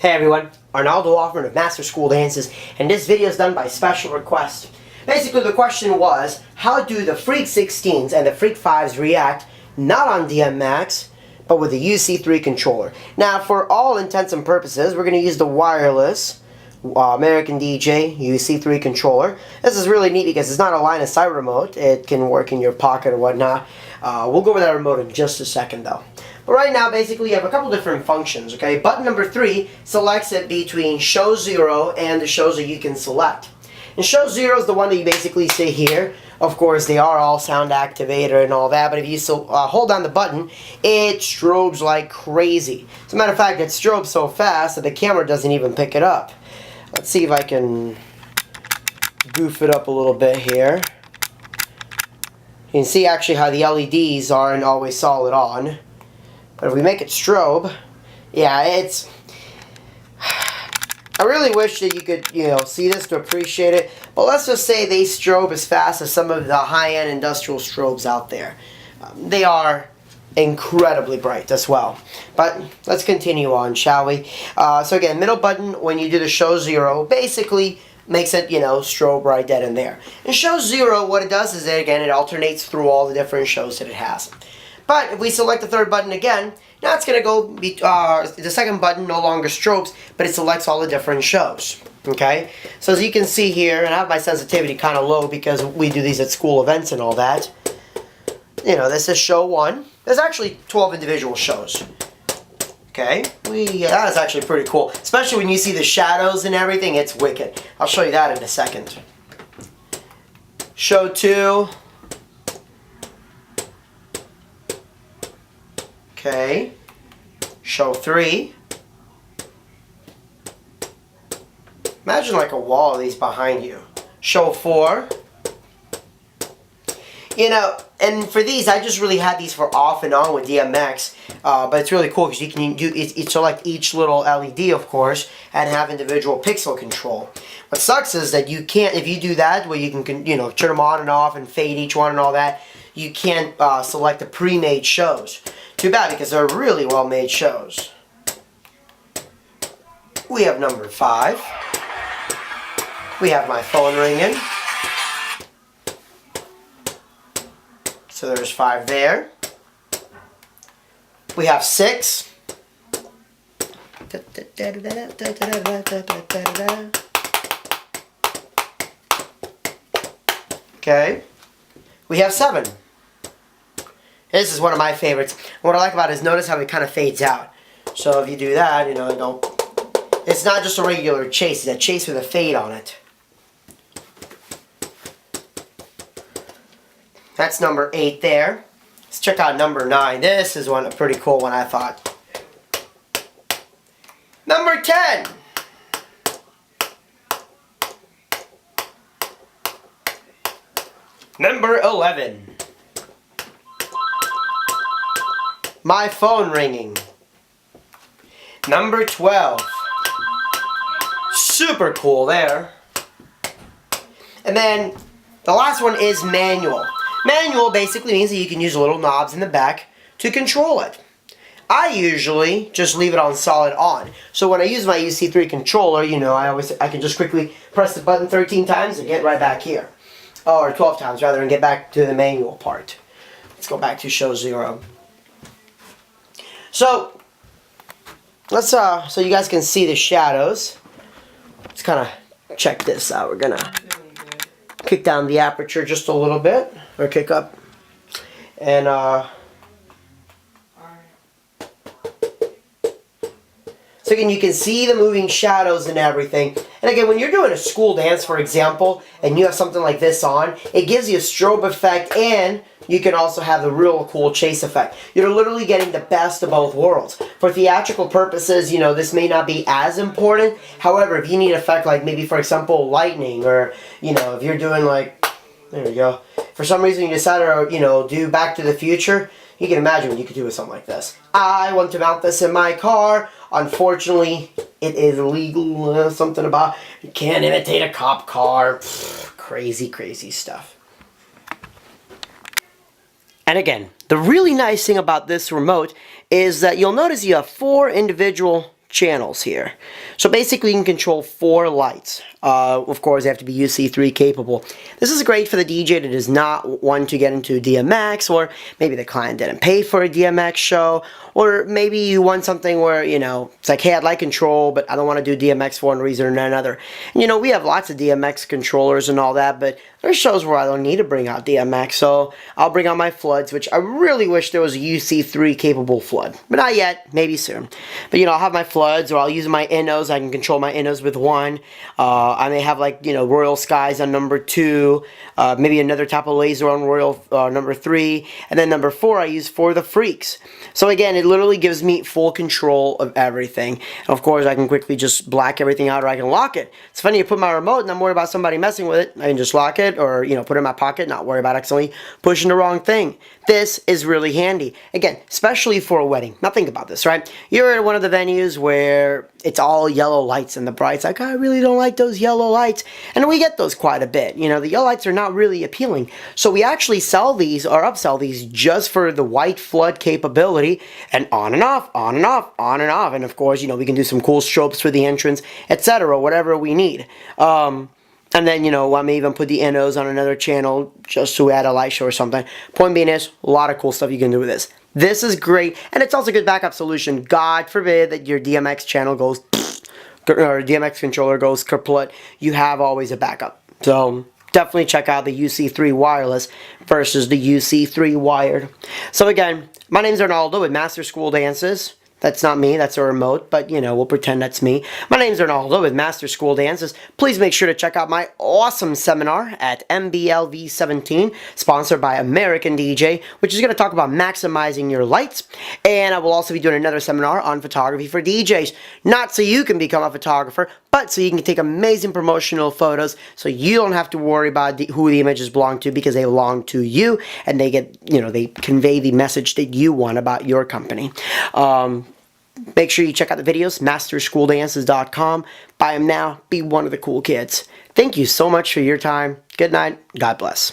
Hey everyone, Arnaldo Hoffman of Master School Dances, and this video is done by special request. Basically the question was, how do the FREQ 16s and the FREQ 5s react, not on DMX, but with the UC3 controller? Now for all intents and purposes, we're going to use the wireless American DJ UC3 controller. This is really neat because it's not a line of sight remote. It can work in your pocket or whatnot. We'll go over that remote in just a second though. But right now, basically, you have a couple different functions, okay? Button number 3 selects it between show 0 and the shows that you can select. And show 0 is the one that you basically see here. Of course, they are all sound activator and all that, but if you hold down the button, it strobes like crazy. As a matter of fact, it strobes so fast that the camera doesn't even pick it up. Let's see if I can goof it up a little bit here. You can see actually how the LEDs aren't always solid on. But if we make it strobe, yeah, it's... I really wish that you could, see this to appreciate it. But let's just say they strobe as fast as some of the high-end industrial strobes out there. They are incredibly bright as well. But let's continue on, shall we? So again, middle button, when you do the show 0, basically makes it, strobe right dead in there. And show 0, what it does is, again, it alternates through all the different shows that it has. But if we select the third button again, now it's going to go, the second button no longer strobes, but it selects all the different shows. Okay? So as you can see here, and I have my sensitivity kind of low because we do these at school events and all that. This is show 1. There's actually 12 individual shows. Okay? That is actually pretty cool. Especially when you see the shadows and everything, it's wicked. I'll show you that in a second. Show 2. Okay, show 3. Imagine like a wall of these behind you. Show 4. And for these, I just really had these for off and on with DMX. But it's really cool because you can select each little LED, of course, and have individual pixel control. What sucks is that you can't, if you do that, where you can, turn them on and off and fade each one and all that, you can't select the pre-made shows. Too bad because they're really well-made shows. We have number 5. We have my phone ringing. So there's 5 there. We have 6. Okay. We have 7. This is one of my favorites. What I like about it is notice how it kind of fades out. So if you do that, it's not just a regular chase. It's a chase with a fade on it. That's number 8 there. Let's check out number 9. This is a pretty cool one, I thought. Number 10. Number 11. My phone ringing. Number 12. Super cool there. And then the last one is manual. Manual basically means that you can use little knobs in the back to control it. I usually just leave it on solid on. So when I use my UC3 controller, I can just quickly press the button 13 times and get right back here. Or 12 times rather, and get back to the manual part. Let's go back to show 0. So let's so you guys can see the shadows. Let's kind of check this out. We're gonna kick down the aperture just a little bit, or kick up, and so again you can see the moving shadows and everything. And again, when you're doing a school dance, for example, and you have something like this on, it gives you a strobe effect, and you can also have the real cool chase effect. You're literally getting the best of both worlds. For theatrical purposes, this may not be as important. However, if you need an effect like maybe, for example, lightning, or, if you're doing like, there we go. For some reason you decided to, do Back to the Future, you can imagine what you could do with something like this. I want to mount this in my car. Unfortunately, it is illegal. Something about you can't imitate a cop car. Crazy, crazy stuff. And again, the really nice thing about this remote is that you'll notice you have 4 individual channels here. So basically you can control 4 lights. Of course, they have to be UC3 capable. This is great for the DJ that does not want to get into DMX, or maybe the client didn't pay for a DMX show, or maybe you want something where, you know, it's like, hey, I'd like control, but I don't want to do DMX for one reason or another. And, you know, we have lots of DMX controllers and all that, but there's shows where I don't need to bring out DMX, so I'll bring out my floods, which I really wish there was a UC3 capable flood, but not yet, maybe soon. But, you know, I'll have my floods, or I'll use my Innos. I can control my Innos with one. I may have, like, you know, Royal Skies on number 2, maybe another type of laser on Royal number 3, and then number 4 I use for the FREQs. So again, it literally gives me full control of everything. And of course, I can quickly just black everything out, or I can lock it. It's funny, you put my remote and I'm worried about somebody messing with it. I can just lock it, or, you know, put it in my pocket, not worry about accidentally pushing the wrong thing. This is really handy. Again, especially for a wedding. Now think about this, right? You're at one of the venues where it's all yellow lights and the bride's like, I really don't like those yellow lights. And we get those quite a bit. You know, the yellow lights are not really appealing. So we actually sell these, or upsell these, just for the white flood capability, and on and off, on and off, on and off. And of course, you know, we can do some cool strobes for the entrance, etc., whatever we need. And then, you know, I may even put the Innos on another channel just to add a light show or something. Point being is, a lot of cool stuff you can do with this. This is great, and it's also a good backup solution. God forbid that your DMX channel goes, or DMX controller goes kaput. You have always a backup. So definitely check out the UC3 Wireless versus the UC3 Wired. So again, my name's Arnaldo with Master School Dances. That's not me, that's a remote, but, you know, we'll pretend that's me. My name's Arnaldo with Master School Dances. Please make sure to check out my awesome seminar at MBLV17, sponsored by American DJ, which is going to talk about maximizing your lights. And I will also be doing another seminar on photography for DJs. Not so you can become a photographer, but so you can take amazing promotional photos, so you don't have to worry about who the images belong to, because they belong to you, and they get, you know, they convey the message that you want about your company. Make sure you check out the videos, masterschooldances.com. Buy them now. Be one of the cool kids. Thank you so much for your time. Good night. God bless.